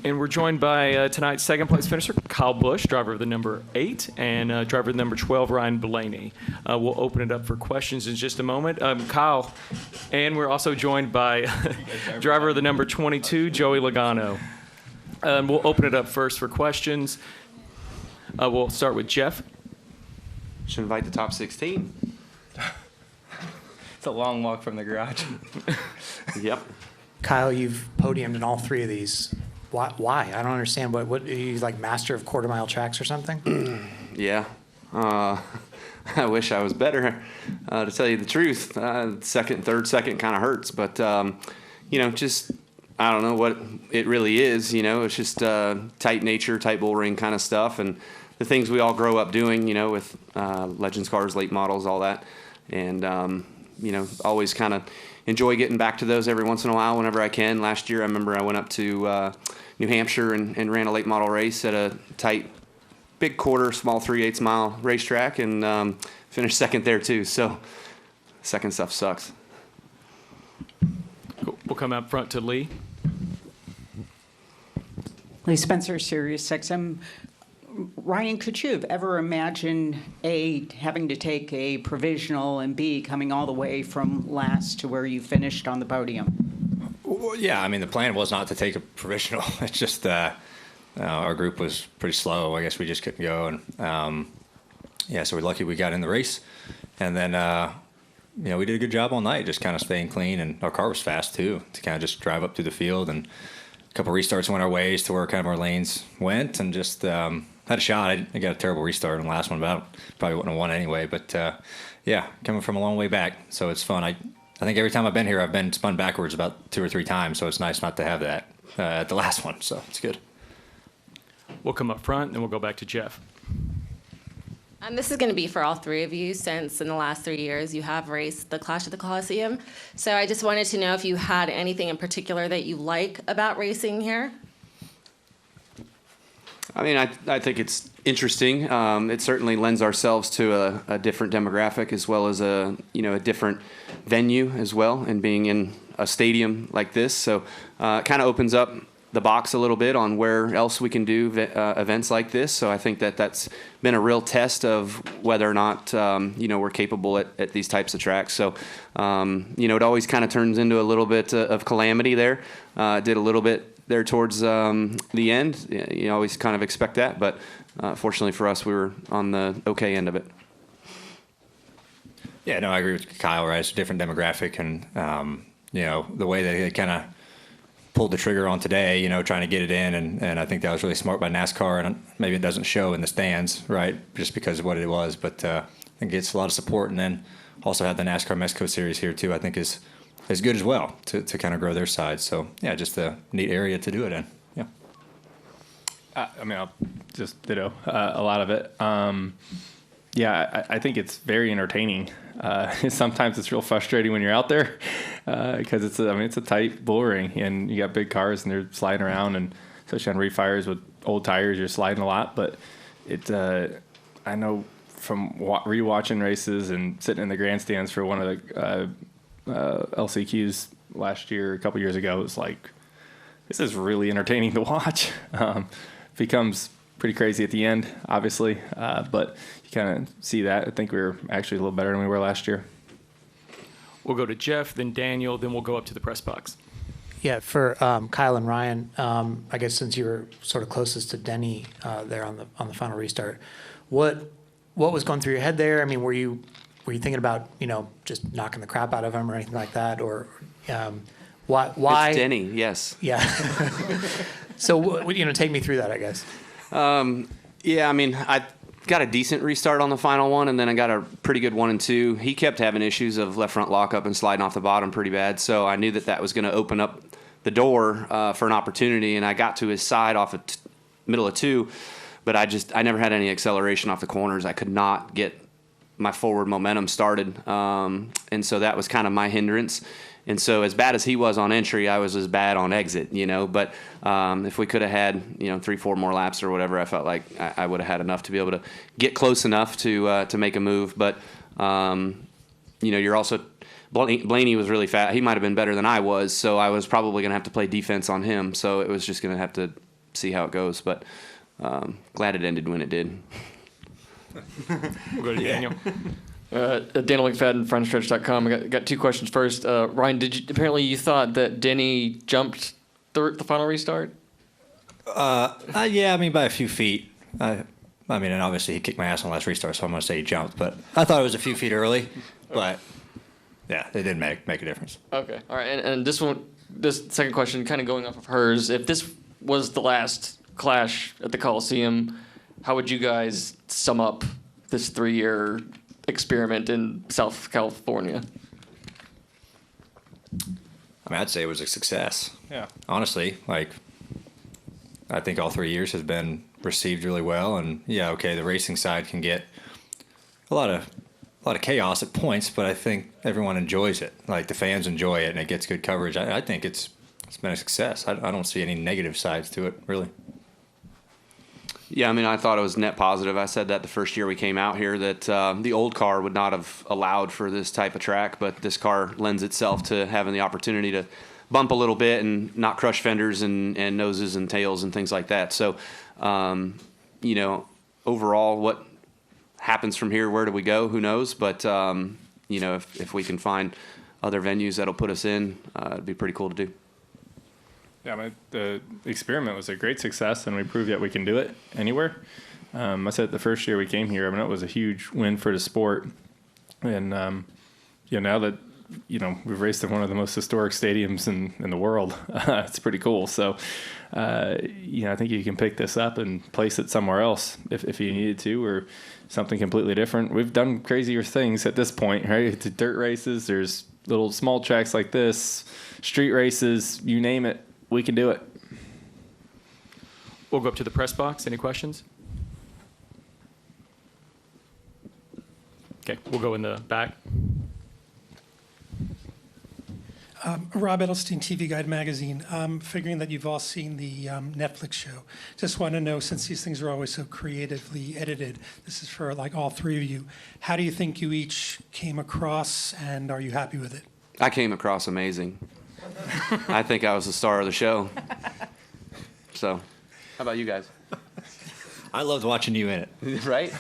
And we're joined by tonight's second place finisher, Kyle Busch, driver of the number 8, and driver of the number 12, Ryan Blaney. We'll open it up for questions in just a moment. Kyle, and we're also joined by driver of the number 22, Joey Logano. We'll open it up first for questions. We'll start with Jeff. Should invite the top 16. It's a long walk from the garage. Yep. Kyle, you've podiumed in all 3 of these. Why? I don't understand. What are you, like, master of quarter-mile tracks or something? Yeah. I wish I was better, to tell you the truth. Second, third, second kind of hurts. But, just, I don't know what it really is. It's just tight nature, tight bull ring kind of stuff. And the things we all grow up doing, with Legends cars, late models, all that. And, always kind of enjoy getting back to those every once in a while whenever I can. Last year, I remember I went up to New Hampshire and ran a late model race at a tight, big quarter, small 3/8 mile racetrack and finished second there too. So second stuff sucks. Cool. We'll come up front to Lee. Lee Spencer, Sirius XM. Ryan, could you have ever imagined, A, having to take a provisional, and B, coming all the way from last to where you finished on the podium? Well, yeah, I mean, the plan was not to take a provisional. It's just our group was pretty slow. I guess we just couldn't go. And, so we're lucky we got in the race. And then, we did a good job all night, just kind of staying clean. And our car was fast, too, to kind of just drive up through the field. And a couple restarts went our ways to where kind of our lanes went and just had a shot. I got a terrible restart on the last one, but I probably wouldn't have won anyway. But, coming from a long way back, so it's fun. I think every time I've been here, I've been spun backwards about 2 or 3 times, so it's nice not to have that at the last one, so it's good. We'll come up front, and then we'll go back to Jeff. This is going to be for all 3 of you, since in the last 3 years you have raced the Clash at the Coliseum. So I just wanted to know if you had anything in particular that you like about racing here. I mean, I think it's interesting. It certainly lends ourselves to a different demographic as well as a different venue as well, and being in a stadium like this. So it kind of opens up the box a little bit on where else we can do events like this. So I think that's been a real test of whether or not, we're capable at these types of tracks. So, it always kind of turns into a little bit of calamity there. Did a little bit there towards the end. You always kind of expect that, but fortunately for us, we were on the okay end of it. Yeah, no, I agree with Kyle, right? It's a different demographic, and, the way they kind of pulled the trigger on today, trying to get it in, and I think that was really smart by NASCAR, and maybe it doesn't show in the stands, right, just because of what it was, but I think it gets a lot of support, and then also have the NASCAR Mexico Series here, too, I think is good as well to kind of grow their side. So, yeah, just a neat area to do it in. Yeah. I'll just ditto a lot of it. I think it's very entertaining. Sometimes it's real frustrating when you're out there because it's a tight bull ring, and you got big cars and they're sliding around, and especially on refires with old tires, you're sliding a lot. But I know from rewatching races and sitting in the grandstands for one of the LCQs last year, a couple years ago, it was like, this is really entertaining to watch. Becomes pretty crazy at the end, obviously, but you kind of see that. I think we were actually a little better than we were last year. We'll go to Jeff, then Daniel, then we'll go up to the press box. Yeah, for Kyle and Ryan, I guess since you were sort of closest to Denny there on the final restart, what was going through your head there? I mean, were you thinking about just knocking the crap out of him or anything like that, or why? It's Denny, yes. Yeah. So take me through that, I guess. I mean, I got a decent restart on the final one, and then I got a pretty good 1 and 2. He kept having issues of left front lockup and sliding off the bottom pretty bad, so I knew that was going to open up the door for an opportunity, and I got to his side off of middle of 2, but I never had any acceleration off the corners. I could not get my forward momentum started, and so that was kind of my hindrance. And so as bad as he was on entry, I was as bad on exit, But if we could have had, 3-4 more laps or whatever, I felt like I would have had enough to be able to get close enough to make a move. But, you're also Blaney was really fast. He might have been better than I was, so I was probably going to have to play defense on him. So it was just going to have to see how it goes. But glad it ended when it did. We'll go to Daniel. Daniel McFadden, frontstretch.com. I got two questions first. Ryan, apparently you thought that Denny jumped the final restart? Yeah, I mean, by a few feet. I mean, and obviously he kicked my ass on the last restart, so I'm going to say he jumped. But I thought it was a few feet early. But, yeah, it didn't make a difference. Okay. All right. And this second question, kind of going off of hers, if this was the last clash at the Coliseum, how would you guys sum up this 3-year experiment in South California? I mean, I'd say it was a success. Yeah. Honestly, like, I think all 3 years has been received really well. And, yeah, okay, the racing side can get a lot of chaos at points, but I think everyone enjoys it. Like, the fans enjoy it, and it gets good coverage. I think it's been a success. I don't see any negative sides to it, really. Yeah, I mean, I thought it was net positive. I said that the first year we came out here that the old car would not have allowed for this type of track, but this car lends itself to having the opportunity to bump a little bit and not crush fenders and noses and tails and things like that. So, you know, overall, what happens from here, where do we go? Who knows? But, you know, if we can find other venues that'll put us in, it'd be pretty cool to do. Yeah, I mean, the experiment was a great success, and we proved that we can do it anywhere. I said the first year we came here, I mean, it was a huge win for the sport. And, you know, now that, you know, we've raced in one of the most historic stadiums in the world, it's pretty cool. So, you know, I think you can pick this up and place it somewhere else if you needed to, or something completely different. We've done crazier things at this point, right? It's dirt races, there's little small tracks like this, street races, you name it. We can do it. We'll go up to the press box. Any questions? Okay, we'll go in the back. Rob Edelstein, TV Guide Magazine. Figuring that you've all seen the Netflix show. Just want to know, since these things are always so creatively edited, this is for like all three of you. How do you think you each came across, and are you happy with it? I came across amazing. I think I was the star of the show. So, how about you guys? I loved watching you in it. Right?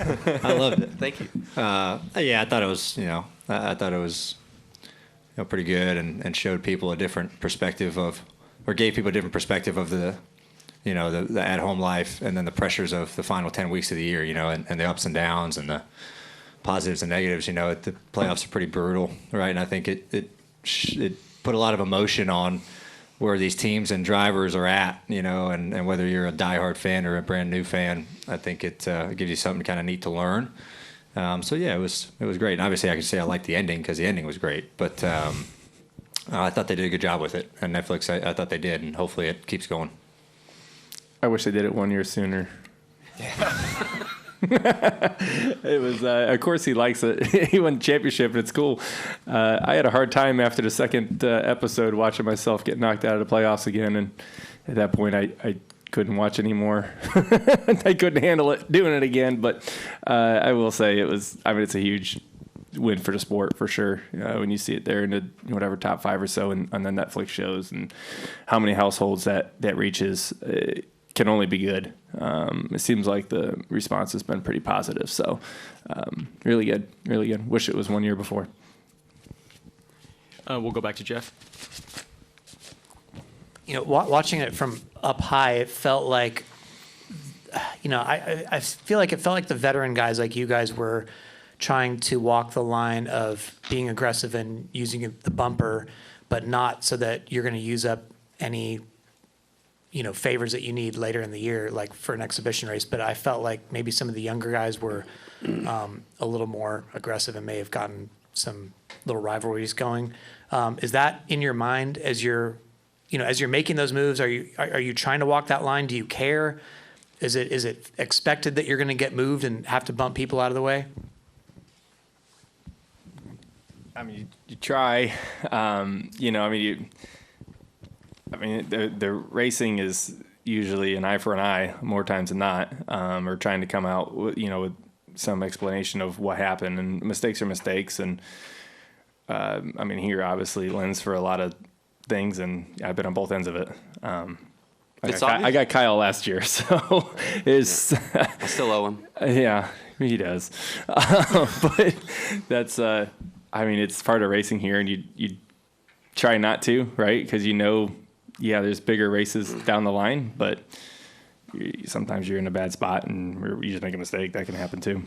I loved it. Thank you. Yeah, I thought it was, you know, I thought it was, you know, pretty good, and showed people a different perspective or gave people a different perspective of the, you know, the at-home life, and then the pressures of the final 10 weeks of the year, you know, and the ups and downs and the positives and negatives. You know, the playoffs are pretty brutal, right? And I think it put a lot of emotion on where these teams and drivers are at, you know, and whether you're a diehard fan or a brand new fan, I think it gives you something kind of neat to learn. So yeah, it was great. And obviously, I could say I liked the ending because the ending was great, but I thought they did a good job with it. And Netflix, I thought they did, and hopefully it keeps going. I wish they did it 1 year sooner. It was, of course, he likes it. He won the championship, and it's cool. I had a hard time after the second episode watching myself get knocked out of the playoffs again, and at that point, I couldn't watch anymore. I couldn't handle it doing it again. But I will say it was. I mean, it's a huge win for the sport for sure. When you see it there in the whatever top 5 or so on the Netflix shows, and how many households that reaches. Can only be good. It seems like the response has been pretty positive. So really good, really good. Wish it was 1 year before. We'll go back to Jeff. You know, watching it from up high, it felt like, you know, I feel like it felt like the veteran guys like you guys were trying to walk the line of being aggressive and using the bumper, but not so that you're going to use up any, you know, favors that you need later in the year, like for an exhibition race. But I felt like maybe some of the younger guys were a little more aggressive and may have gotten some little rivalries going. Is that in your mind as you're making those moves? Are you trying to walk that line? Do you care? Is it expected that you're going to get moved and have to bump people out of the way? I mean, you try. You know, the racing is usually an eye for an eye more times than not, or trying to come out with some explanation of what happened, and mistakes are mistakes. And here obviously lends for a lot of things, and I've been on both ends of it. It's I obvious. got Kyle last year, so it's I still owe him. yeah, he does. But that's I mean, it's part of racing here, and you try not to, right? Because yeah, there's bigger races down the line, but sometimes you're in a bad spot and you just make a mistake. That can happen too,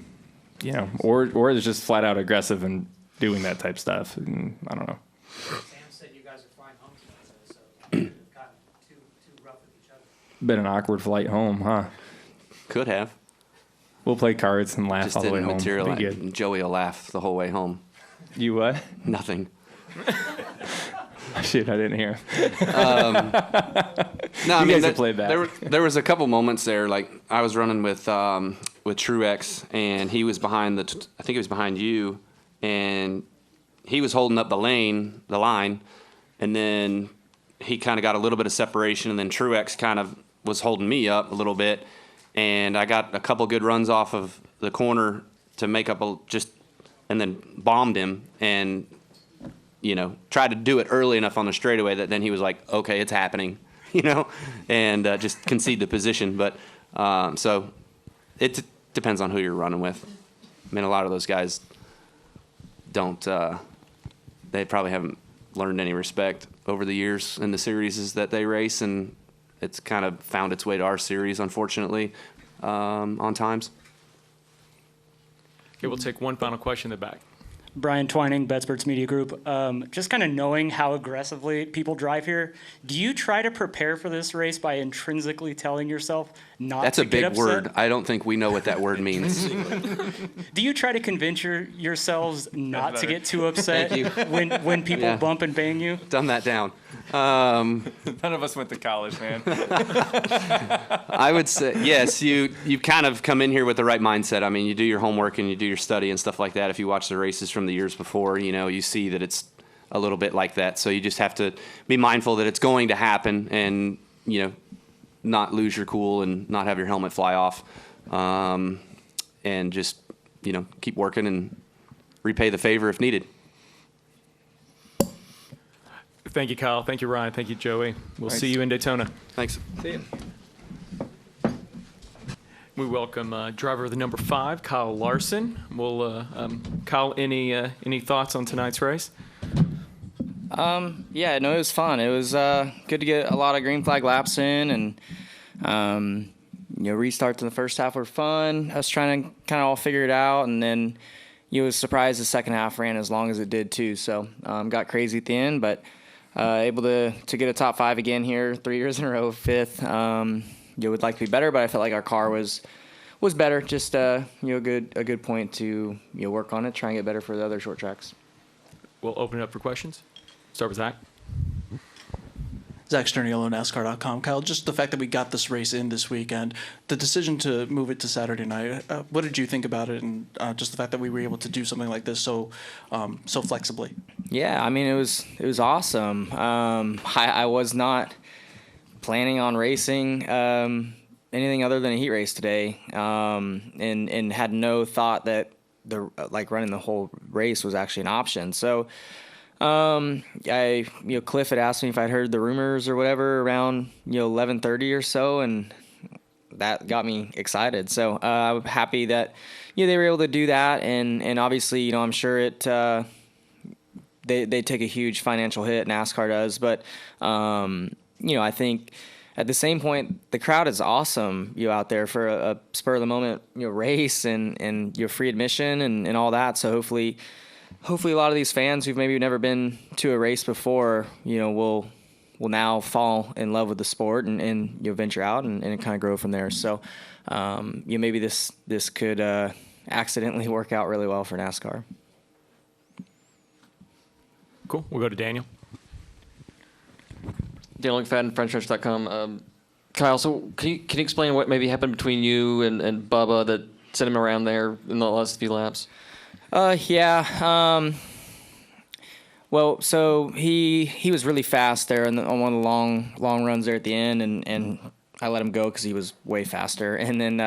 or it's just flat out aggressive and doing that type stuff. And I don't know. Sam said you guys are flying home tonight, so you've gotten too rough with each other. Been an awkward flight home, huh? Could have. We'll play cards and laugh Just all the way didn't home. Be materialize. good. Joey will laugh the whole way home. You what? Nothing. Shit, I didn't hear. No, I You mean, guys have played that. There was a couple moments there, like I was running with Truex, and he was behind I think he was behind you, and he was holding up the line, and then he kind of got a little bit of separation, and then Truex kind of was holding me up a little bit, and I got a couple good runs off of the corner to make up and then bombed him, and tried to do it early enough on the straightaway that then he was like, okay, it's happening, and just concede the position. But so it depends on who you're running with. I mean, a lot of those guys don't. They probably haven't learned any respect over the years in the series that they race, and it's kind of found its way to our series, unfortunately, on times. Okay, we'll take one final question in the back. Brian Twining, Betsperts Media Group. Just kind of knowing how aggressively people drive here, do you try to prepare for this race by intrinsically telling yourself not That's to a get big upset? word. I don't think we know what that word means. Do you try to convince yourselves not to get too upset Thank you. when people Yeah. bump and bang you? Dumb that down. None of us went to college, man. I would say, yes, you kind of come in here with the right mindset. I mean, you do your homework and you do your study and stuff like that. If you watch the races from the years before, you see that it's a little bit like that. So you just have to be mindful that it's going to happen and, not lose your cool and not have your helmet fly off. And just, keep working and repay the favor if needed. Thank you, Kyle. Thank you, Ryan. Thank you, Joey. We'll see you in Daytona. Thanks. See you. We welcome driver of the number 5, Kyle Larson. Kyle, any thoughts on tonight's race? Yeah, no, it was fun. It was good to get a lot of green flag laps in, and restarts in the first half were fun. Us trying to kind of all figure it out, and then was surprised the second half ran as long as it did too. So got crazy at the end, but able to get a top 5 again here 3 years in a row, 5th. Would like to be better, but I felt like our car was better. Just a good point to work on it, try and get better for the other short tracks. We'll open it up for questions. Start with Zach. Zach Sterniolo, NASCAR.com. Kyle, just the fact that we got this race in this weekend, the decision to move it to Saturday night, what did you think about it, and just the fact that we were able to do something like this so flexibly? Yeah, I mean, it was awesome. I was not planning on racing anything other than a heat race today, and had no thought that running the whole race was actually an option. So Cliff had asked me if I'd heard the rumors or whatever around 11:30 or so, and that got me excited. So I'm happy that they were able to do that, and obviously I'm sure it they take a huge financial hit, NASCAR does, but I think at the same point the crowd is awesome out there for a spur of the moment race and free admission and all that. So hopefully a lot of these fans who've maybe never been to a race before, will now fall in love with the sport and venture out and kind of grow from there. So, maybe this could accidentally work out really well for NASCAR. Cool. We'll go to Daniel. Daniel McFadden, FrenchRench.com. Kyle, so can you explain what maybe happened between you and Bubba that sent him around there in the last few laps? Yeah. Well, so he was really fast there on one of the long runs there at the end, and I let him go because he was way faster. And then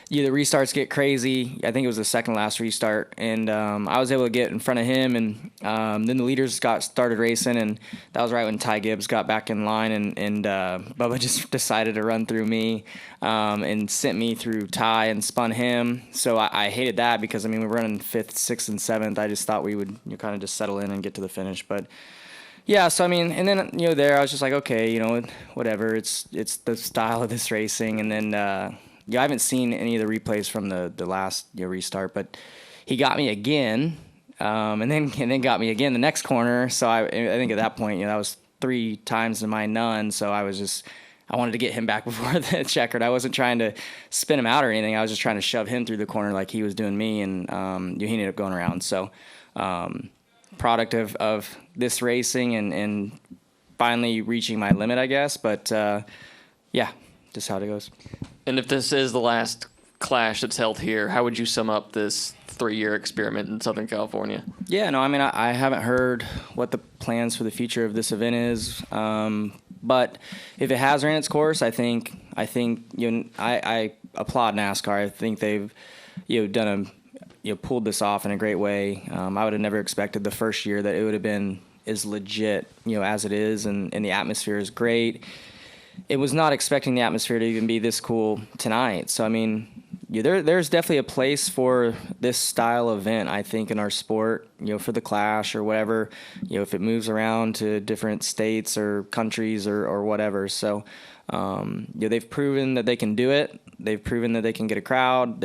the restarts get crazy. I think it was the second last restart, and I was able to get in front of him, and then the leaders started racing, and that was right when Ty Gibbs got back in line, and Bubba just decided to run through me and sent me through Ty and spun him. So I hated that because, I mean, we were running 5th, 6th, and 7th. I just thought we would kind of just settle in and get to the finish, but yeah, so I mean, and then there I was just like, okay, whatever. It's the style of this racing, and then I haven't seen any of the replays from the last restart, but he got me again, and then got me again the next corner. So I think at that point, that was 3 times to my none. So I wanted to get him back before the checkered. I wasn't trying to spin him out or anything. I was just trying to shove him through the corner like he was doing me, and he ended up going around. So. Product of this racing and finally reaching my limit, I guess. But yeah, just how it goes. And if this is the last Clash that's held here, how would you sum up this 3-year experiment in Southern California? Yeah, no, I mean, I haven't heard what the plans for the future of this event is. But if it has ran its course, I think I applaud NASCAR. I think they've done pulled this off in a great way. I would have never expected the first year that it would have been as legit, as it is, and the atmosphere is great. It was not expecting the atmosphere to even be this cool tonight. So, I mean, there's definitely a place for this style event, I think, in our sport, for the Clash or whatever, if it moves around to different states or countries or whatever. So, they've proven that they can do it. They've proven that they can get a crowd.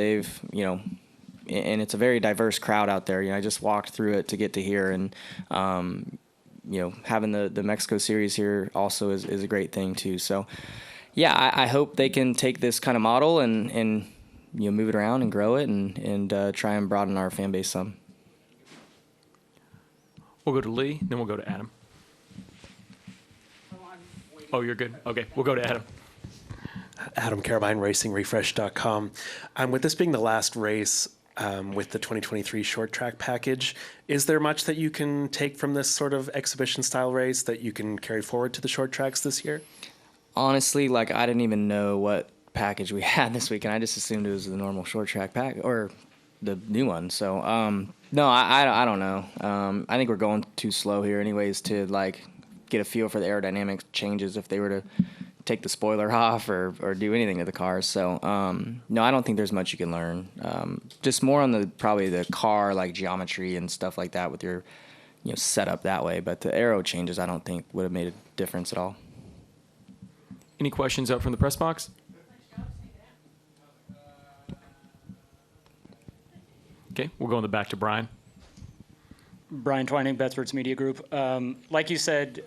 And it's a very diverse crowd out there. I just walked through it to get to here, and having the Mexico Series here also is a great thing too. So, yeah, I hope they can take this kind of model and move it around and grow it and try and broaden our fan base some. We'll go to Lee, then we'll go to Adam. Oh, you're good. Okay, we'll go to Adam. Adam Carabine, RacingRefresh.com. With this being the last race with the 2023 short track package, is there much that you can take from this sort of exhibition style race that you can carry forward to the short tracks this year? Honestly, I didn't even know what package we had this weekend. I just assumed it was the normal short track pack or the new one. So, no, I don't know. I think we're going too slow here anyways to get a feel for the aerodynamic changes if they were to take the spoiler off or do anything to the cars. So, no, I don't think there's much you can learn. Just more on probably the car, geometry and stuff like that with your, setup that way. But the aero changes, I don't think would have made a difference at all. Any questions up from the press box? Okay, we'll go in the back to Brian. Brian Twining, Bethford's Media Group. Like you said,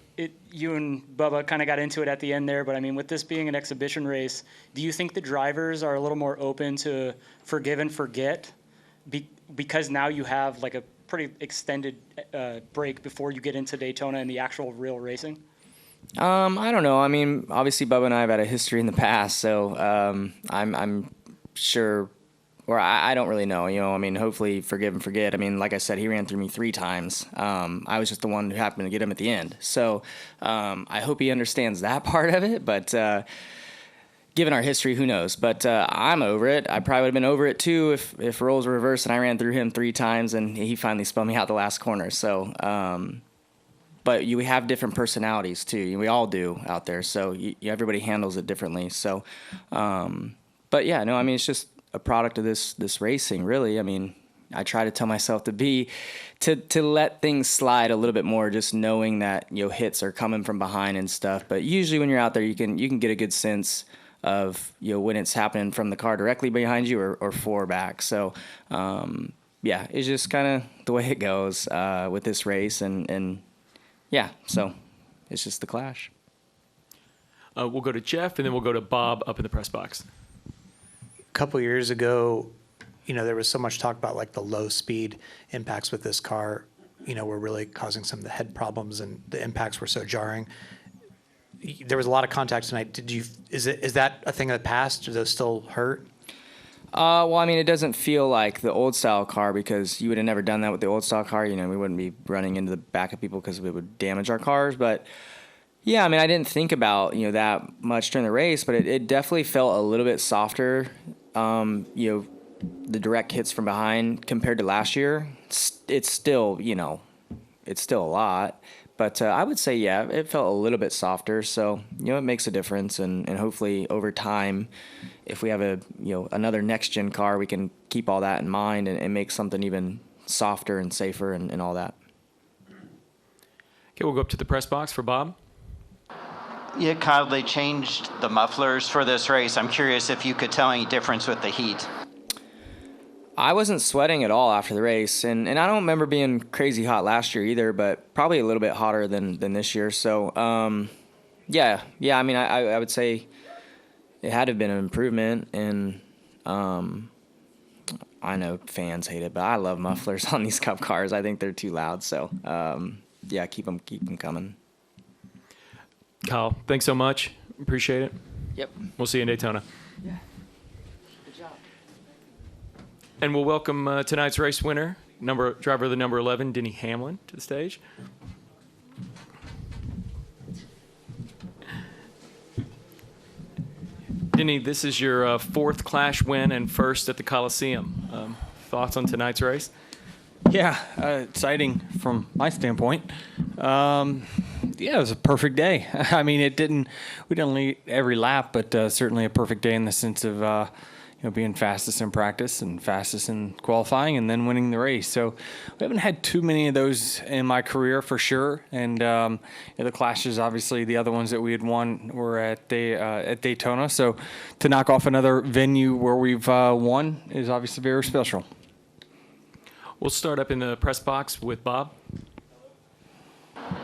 you and Bubba kind of got into it at the end there, but I mean, with this being an exhibition race, do you think the drivers are a little more open to forgive and forget because now you have a pretty extended break before you get into Daytona and the actual real racing? I don't know. I mean, obviously Bubba and I have had a history in the past, so I'm sure. Or I don't really know, I mean, hopefully forgive and forget. I mean, like I said, he ran through me 3 times. I was just the one who happened to get him at the end. So I hope he understands that part of it. But given our history, who knows? But I'm over it. I probably would have been over it too if roles were reversed and I ran through him 3 times and he finally spun me out the last corner. So, but we have different personalities too. We all do out there. So everybody handles it differently. So, but yeah, no, I mean, it's just a product of this racing, really. I mean, I try to tell myself to let things slide a little bit more, just knowing that hits are coming from behind and stuff. But usually when you're out there, you can get a good sense of when it's happening from the car directly behind you or 4 back. So yeah, it's just kind of the way it goes with this race, and yeah, so it's just the Clash. We'll go to Jeff, and then we'll go to Bob up in the press box. Couple years ago, there was so much talk about the low speed impacts with this car, were really causing some of the head problems, and the impacts were so jarring. There was a lot of contact tonight. Is that a thing of the past? Do those still hurt? Well, I mean, it doesn't feel like the old style car because you would have never done that with the old style car. We wouldn't be running into the back of people because it would damage our cars. But yeah, I mean, I didn't think about that much during the race, but it definitely felt a little bit softer the direct hits from behind compared to last year, it's still, it's still a lot. But I would say, yeah, it felt a little bit softer. So, it makes a difference. And hopefully over time, if we have another next-gen car, we can keep all that in mind and make something even softer and safer and all that. Okay, we'll go up to the press box for Bob. Yeah, Kyle, they changed the mufflers for this race. I'm curious if you could tell any difference with the heat. I wasn't sweating at all after the race, and I don't remember being crazy hot last year either, but probably a little bit hotter than this year. So, yeah. I mean, I would say it had to have been an improvement, and I know fans hate it, but I love mufflers on these Cup cars. I think they're too loud. So, yeah, keep them coming. Kyle, thanks so much. Appreciate it. Yep. We'll see you in Daytona. Yeah. And we'll welcome tonight's race winner, driver of the number 11, Denny Hamlin, to the stage. Denny, this is your fourth Clash win and first at the Coliseum. Thoughts on tonight's race? Yeah, exciting from my standpoint. Yeah, it was a perfect day. I mean, we didn't lead every lap, but certainly a perfect day in the sense of being fastest in practice and fastest in qualifying and then winning the race. So we haven't had too many of those in my career for sure. And the Clashes, obviously, the other ones that we had won were at Daytona. So to knock off another venue where we've won is obviously very special. We'll start up in the press box with Bob.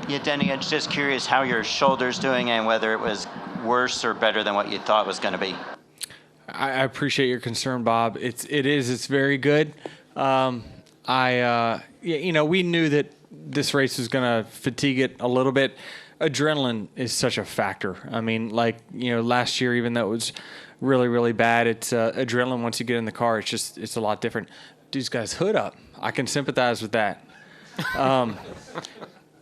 Yeah, Denny, I was just curious how your shoulder's doing and whether it was worse or better than what you thought it was going to be. I appreciate your concern, Bob. It's very good. We knew that this race was going to fatigue it a little bit. Adrenaline is such a factor. I mean, last year, even though it was really, really bad, it's adrenaline once you get in the car. It's a lot different. Dude's got his hood up. I can sympathize with that.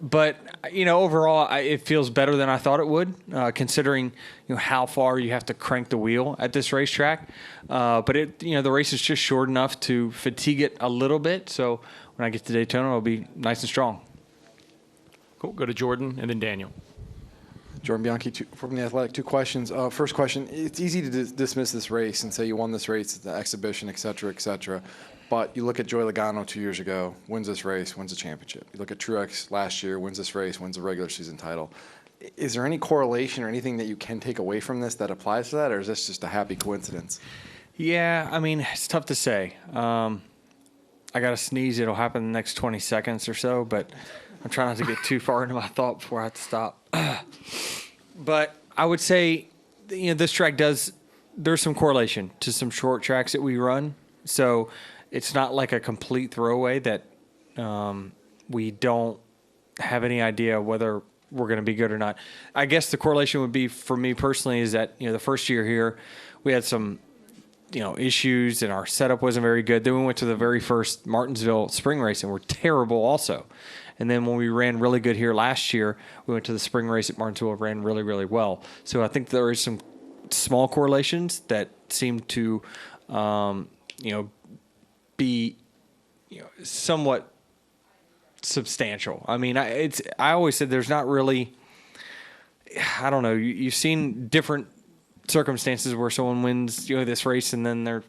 But overall, it feels better than I thought it would, considering how far you have to crank the wheel at this racetrack. But the race is just short enough to fatigue it a little bit. So when I get to Daytona, it'll be nice and strong. Cool. Go to Jordan and then Daniel. Jordan Bianchi from The Athletic. Two questions. First question, it's easy to dismiss this race and say you won this race at the exhibition, et cetera, et cetera. But you look at Joey Logano 2 years ago, wins this race, wins the championship. You look at Truex last year, wins this race, wins the regular season title. Is there any correlation or anything that you can take away from this that applies to that, or is this just a happy coincidence? Yeah, I mean, it's tough to say. I got to sneeze. It'll happen in the next 20 seconds or so, but I'm trying not to get too far into my thought before I have to stop. But I would say, this track there's some correlation to some short tracks that we run. So it's not like a complete throwaway that we don't have any idea whether we're going to be good or not. I guess the correlation would be for me personally is that, the first year here we had some, issues and our setup wasn't very good. Then we went to the very first Martinsville spring race and we're terrible also. And then when we ran really good here last year, we went to the spring race at Martinsville and ran really, really well. So I think there is some small correlations that seem to, be somewhat substantial. I mean, I always said there's not really, I don't know, you've seen different circumstances where someone wins this race and then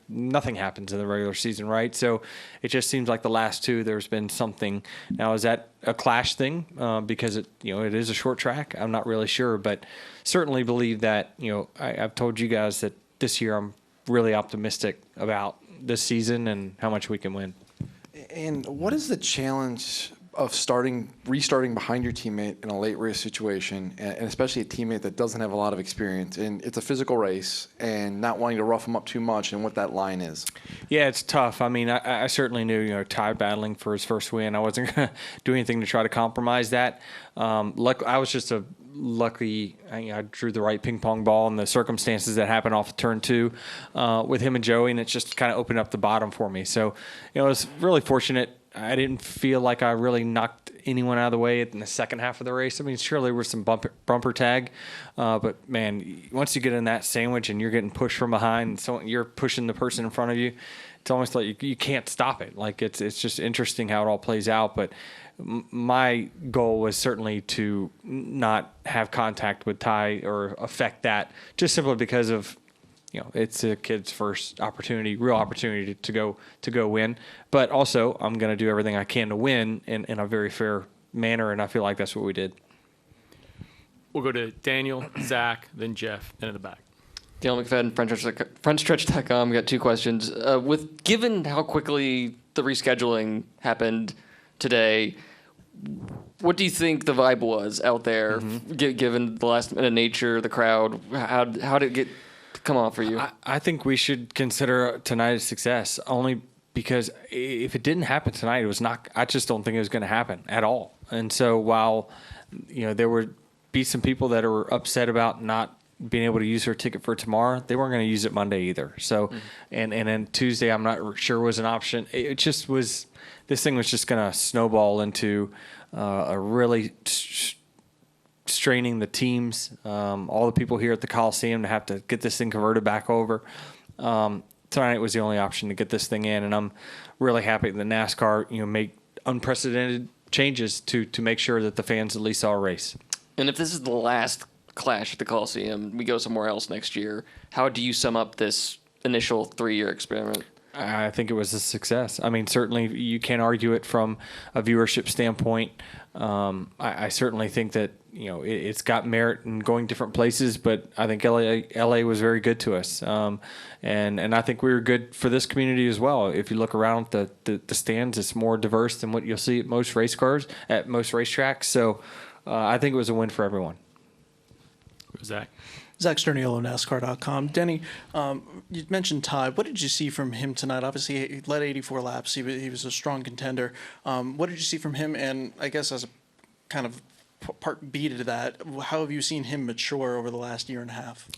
nothing happens in the regular season, right? So it just seems like the last two there's been something. Now, is that a Clash thing because it is a short track? I'm not really sure, but certainly believe that I've told you guys that this year I'm really optimistic about this season and how much we can win. And what is the challenge of restarting behind your teammate in a late race situation, and especially a teammate that doesn't have a lot of experience? And it's a physical race, and not wanting to rough them up too much, and what that line is. Yeah, it's tough. I mean, I certainly knew, Ty battling for his first win. I wasn't going to do anything to try to compromise that. I was just lucky. I drew the right ping pong ball in the circumstances that happened off of turn 2 with him and Joey, and it just kind of opened up the bottom for me. So, I was really fortunate I didn't feel like I really knocked anyone out of the way in the second half of the race. I mean, surely there was some bumper tag, but man, once you get in that sandwich and you're getting pushed from behind, so you're pushing the person in front of you, it's almost like you can't stop it. Like it's just interesting how it all plays out. But my goal was certainly to not have contact with Ty or affect that, just simply because of, it's a kid's first real opportunity to go win. But also, I'm going to do everything I can to win in a very fair manner, and I feel like that's what we did. We'll go to Daniel, Zach, then Jeff, then in the back. Daniel McFadden, FrenchStretch.com. We got two questions. Given how quickly the rescheduling happened today, what do you think the vibe was out there, given the last minute nature, the crowd? How did it come on for you? I think we should consider tonight a success, only because if it didn't happen tonight, it was not. I just don't think it was going to happen at all. And so while there would be some people that are upset about not being able to use their ticket for tomorrow, they weren't going to use it Monday either. So and then Tuesday, I'm not sure was an option. It just was. This thing was just going to snowball into a really straining the teams, all the people here at the Coliseum to have to get this thing converted back over. Tonight was the only option to get this thing in, and I'm really happy that NASCAR, make unprecedented changes to make sure that the fans at least saw a race. And if this is the last Clash at the Coliseum, we go somewhere else next year, how do you sum up this initial 3-year experiment? I think it was a success. I mean, certainly you can't argue it from a viewership standpoint. I certainly think that it's got merit in going different places, but I think LA was very good to us, and I think we were good for this community as well. If you look around the stands, it's more diverse than what you'll see at most race cars at most racetracks. So I think it was a win for everyone. Zach. Zach Sterniolo, NASCAR.com. Denny, you mentioned Ty. What did you see from him tonight? Obviously, he led 84 laps. He was a strong contender. What did you see from him? And I guess as a kind of part B to that, how have you seen him mature over the last year and a half?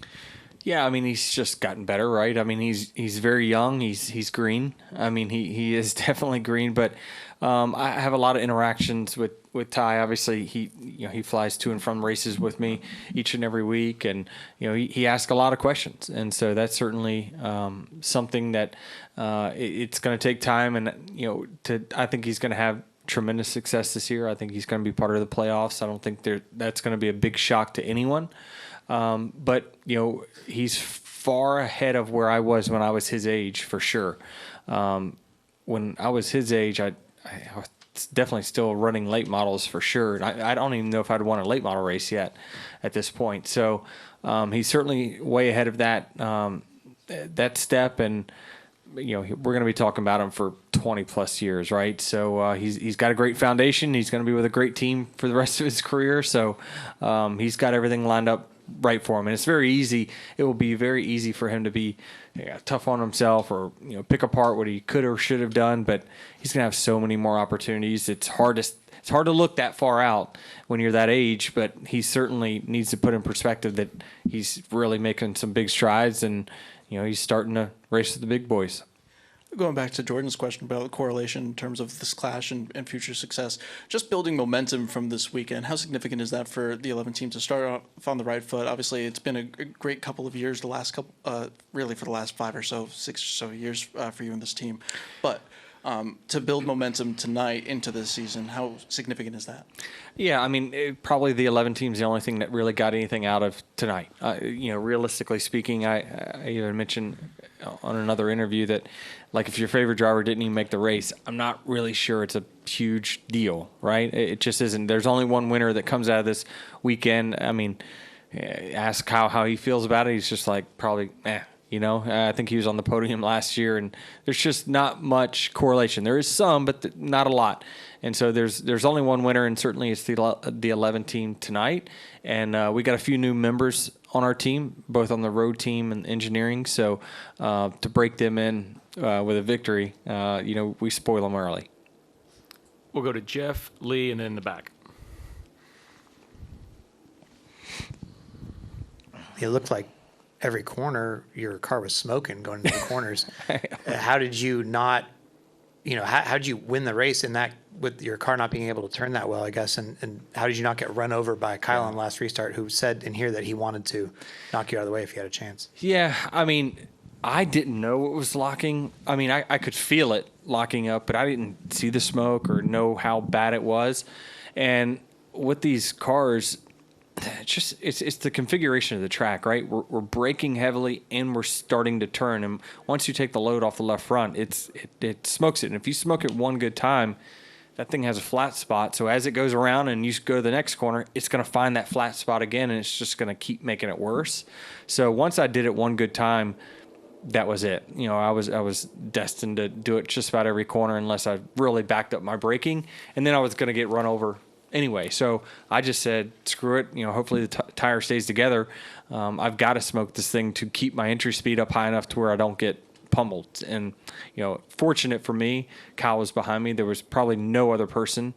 Yeah, I mean, he's just gotten better, right? I mean, he's very young. He's green. I mean, he is definitely green. But I have a lot of interactions with Ty. Obviously, he flies to and from races with me each and every week, and he asks a lot of questions, and so that's certainly something that it's going to take time, and I think he's going to have tremendous success this year. I think he's going to be part of the playoffs. I don't think that's going to be a big shock to anyone. But he's far ahead of where I was when I was his age, for sure. When I was his age, I was definitely still running late models for sure. I don't even know if I'd won a late model race yet at this point. So he's certainly way ahead of that step, and we're going to be talking about him for 20 plus years, right? So he's got a great foundation. He's going to be with a great team for the rest of his career. So he's got everything lined up right for him, and it's very easy. It will be very easy for him to be tough on himself or pick apart what he could or should have done. But he's gonna have so many more opportunities. It's hard to look that far out when you're that age. But he certainly needs to put in perspective that he's really making some big strides, and he's starting to race with the big boys. Going back to Jordan's question about the correlation in terms of this clash and future success, just building momentum from this weekend, how significant is that for the 11 team to start off on the right foot? Obviously, it's been a great couple of years, really for the last 5 or so, 6 or so years for you and this team. But to build momentum tonight into this season, how significant is that? Yeah, I mean, probably the 11 team's the only thing that really got anything out of tonight. Realistically speaking, I even mentioned on another interview that, like, if your favorite driver didn't even make the race, I'm not really sure it's a huge deal, right? It just isn't. There's only one winner that comes out of this weekend. I mean, ask Kyle how he feels about it. He's just like, probably, I think he was on the podium last year, and there's just not much correlation. There is some, but not a lot. And so there's only one winner, and certainly it's the 11 team tonight. And we got a few new members on our team, both on the road team and engineering. So to break them in with a victory, we spoil them early. We'll go to Jeff, Lee, and then in the back. It looked like every corner your car was smoking going into the corners. How did you not how did you win the race in that with your car not being able to turn that well, I guess, and how did you not get run over by Kyle on the last restart, who said in here that he wanted to knock you out of the way if he had a chance? Yeah, I mean, I didn't know it was locking. I mean, I could feel it locking up, but I didn't see the smoke or know how bad it was. And with these cars, it's the configuration of the track, right? We're braking heavily and we're starting to turn. And once you take the load off the left front, it smokes it. And if you smoke it one good time, that thing has a flat spot. So as it goes around and you go to the next corner, it's going to find that flat spot again, and it's just going to keep making it worse. So once I did it one good time, that was it. I was destined to do it just about every corner unless I really backed up my braking, and then I was going to get run over anyway. So I just said, screw it. Hopefully the tire stays together. I've got to smoke this thing to keep my entry speed up high enough to where I don't get pummeled. And fortunate for me, Kyle was behind me. There was probably no other person,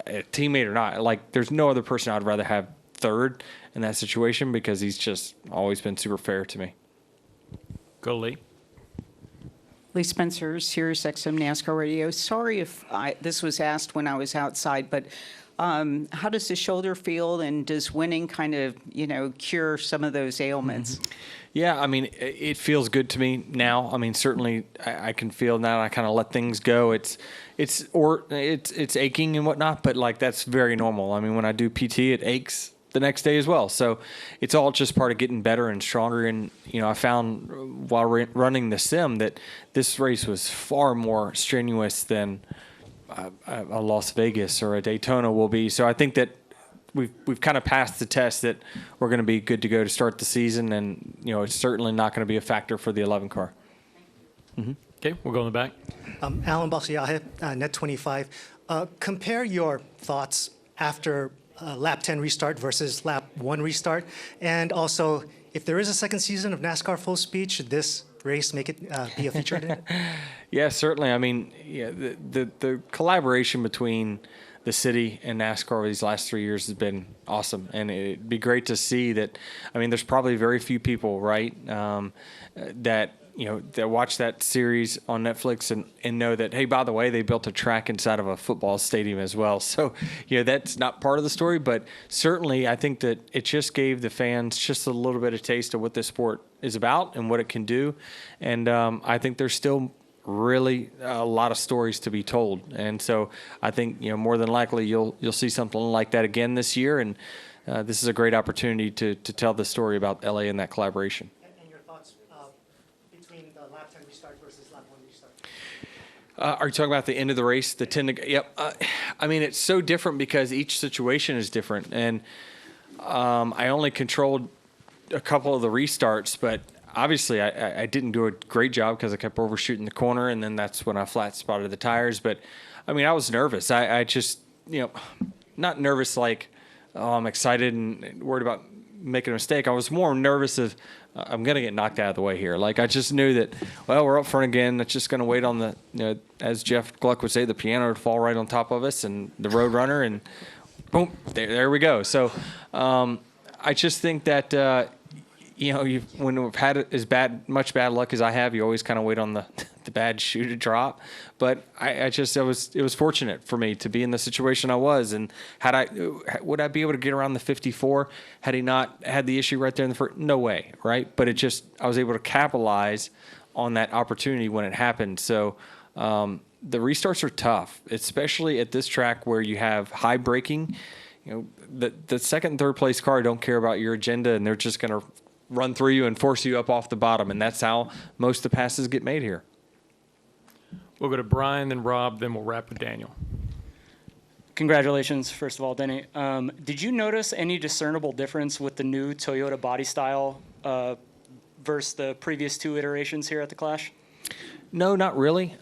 a teammate or not, like there's no other person I'd rather have third in that situation, because he's just always been super fair to me. Go Lee. Lee Spencer, Sirius XM NASCAR Radio. Sorry if this was asked when I was outside, but how does the shoulder feel, and does winning kind of, cure some of those ailments? Mm-hmm. Yeah, I mean, it feels good to me now. I mean, certainly I can feel now. I kind of let things go. It's aching and whatnot, but like that's very normal. I mean, when I do PT, it aches the next day as well. So it's all just part of getting better and stronger. And, I found while running the sim that this race was far more strenuous than a Las Vegas or a Daytona will be. So I think that we've kind of passed the test that we're going to be good to go to start the season. And, it's certainly not going to be a factor for the 11 car. Mm-hmm. Okay, we'll go in the back. Alan Basiahe, Net 25. Compare your thoughts after lap 10 restart versus lap 1 restart. And also, if there is a second season of NASCAR Full Speed, should this race make it be a feature in it? Yeah, certainly. I mean, the collaboration between the city and NASCAR over these last 3 years has been awesome. And it'd be great to see that. I mean, there's probably very few people, right, that watch that series on Netflix and know that, hey, by the way, they built a track inside of a football stadium as well. So, that's not part of the story, but certainly I think that it just gave the fans just a little bit of taste of what this sport is about and what it can do. And I think there's still really a lot of stories to be told. And so I think, more than likely you'll see something like that again this year. And this is a great opportunity to tell the story about LA and that collaboration. Are you talking about the end of the race, the 10 to, yep. I mean, it's so different because each situation is different. And I only controlled a couple of the restarts, but obviously I didn't do a great job because I kept overshooting the corner, and then that's when I flat spotted the tires. But, I mean, I was nervous. I just, not nervous like, oh, I'm excited and worried about making a mistake. I was more nervous of, I'm going to get knocked out of the way here. Like, I just knew that, well, we're up front again. That's just going to wait on the, as Jeff Gluck would say, the piano would fall right on top of us and the road runner, and boom, there we go. So I just think that, when we've had much bad luck as I have, you always kind of wait on the bad shoe to drop. But it was fortunate for me to be in the situation I was. And would I be able to get around the 54 had he not had the issue right there in the first? No way, right? But I was able to capitalize on that opportunity when it happened. So the restarts are tough, especially at this track where you have high braking. The second and third place car don't care about your agenda, and they're just going to run through you and force you up off the bottom. And that's how most of the passes get made here. We'll go to Brian, then Rob, then we'll wrap with Daniel. Congratulations, first of all, Denny. Did you notice any discernible difference with the new Toyota body style versus the previous two iterations here at the Clash? No, not really.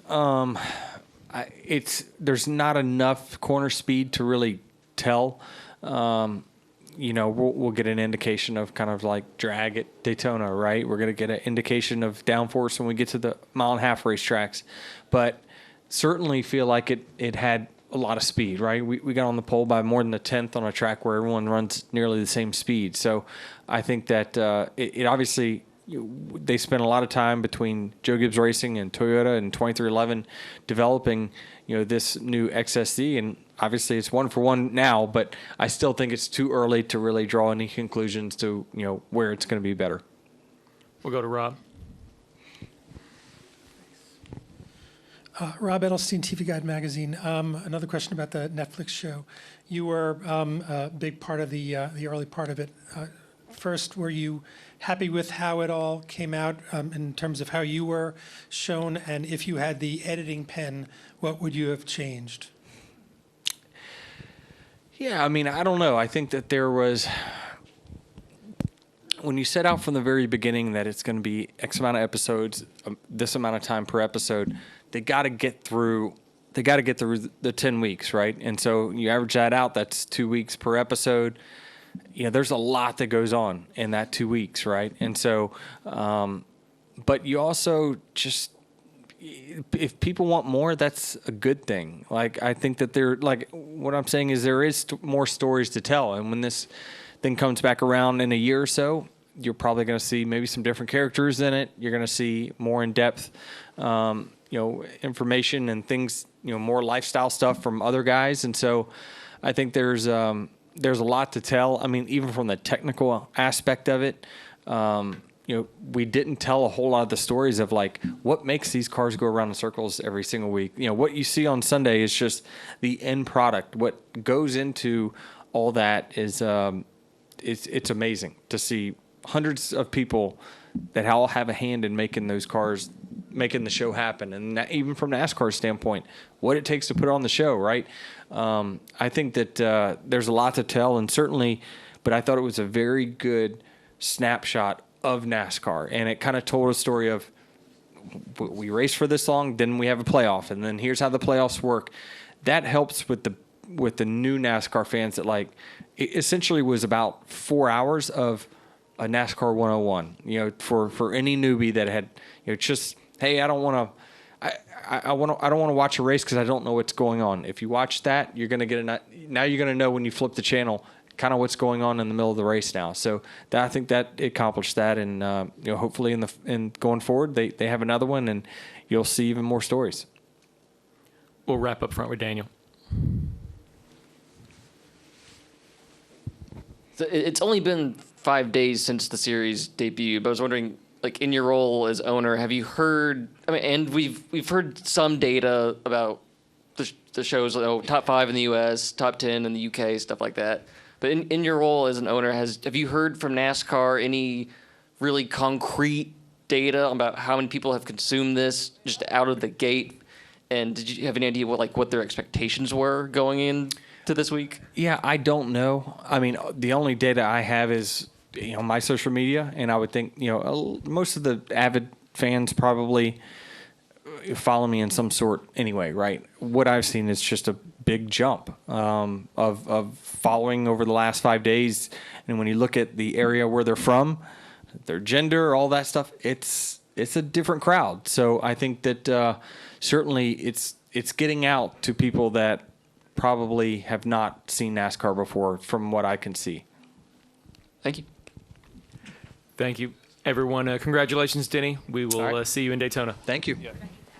There's not enough corner speed to really tell. We'll get an indication of kind of like drag at Daytona, right? We're going to get an indication of downforce when we get to the mile-and-a-half racetracks. But certainly feel like it had a lot of speed, right? We got on the pole by more than a tenth on a track where everyone runs nearly the same speed. So I think that it obviously they spent a lot of time between Joe Gibbs Racing and Toyota and 2311 developing, this new XSD, and obviously it's 1-for-1 now, but I still think it's too early to really draw any conclusions to, where it's going to be better. We'll go to Rob. Rob Edelstein, TV Guide Magazine. Another question about the Netflix show. You were a big part of the early part of it. First, were you happy with how it all came out in terms of how you were shown? And if you had the editing pen, what would you have changed? Yeah, I don't know. I think that there was, when you set out from the very beginning that it's going to be X amount of episodes, this amount of time per episode, they got to get through the 10 weeks, right? And so you average that out, that's 2 weeks per episode. There's a lot that goes on in that 2 weeks, right? And so, but you also just, if people want more, that's a good thing. Like, I think that what I'm saying is there is more stories to tell. And when this thing comes back around in a year or so, you're probably going to see maybe some different characters in it. You're going to see more in-depth, information and things, more lifestyle stuff from other guys. And so I think there's a lot to tell. Even from the technical aspect of it, we didn't tell a whole lot of the stories of what makes these cars go around in circles every single week. What you see on Sunday is just the end product. What goes into all that is, it's amazing to see hundreds of people that all have a hand in making those cars, making the show happen. And even from NASCAR's standpoint, what it takes to put on the show, right? I think that there's a lot to tell, and certainly, but I thought it was a very good snapshot of NASCAR. And it kind of told a story of, we raced for this long, then we have a playoff, and then here's how the playoffs work. That helps with the new NASCAR fans that it essentially was about 4 hours of a NASCAR 101, for any newbie that had, just, hey, I don't want to watch a race because I don't know what's going on. If you watch that, you're going to get now you're going to know when you flip the channel kind of what's going on in the middle of the race now. So I think that it accomplished that, and hopefully in going forward they have another one, and you'll see even more stories. We'll wrap up front with Daniel. So it's only been 5 days since the series debuted, but I was wondering, in your role as owner, have you heard? And we've heard some data about the shows, top 5 in the U.S., top 10 in the U.K., stuff like that. But in your role as an owner, have you heard from NASCAR any really concrete data about how many people have consumed this just out of the gate? And did you have any idea what their expectations were going into this week? Yeah, I don't know. The only data I have is my social media, and I would think most of the avid fans probably follow me in some sort anyway, right? What I've seen is just a big jump of following over the last 5 days, and when you look at the area where they're from, their gender, all that stuff, it's a different crowd. So I think that certainly it's getting out to people that probably have not seen NASCAR before, from what I can see. Thank you. Thank you, everyone. Congratulations, Denny. We will see you in Daytona. Thank you. Yeah.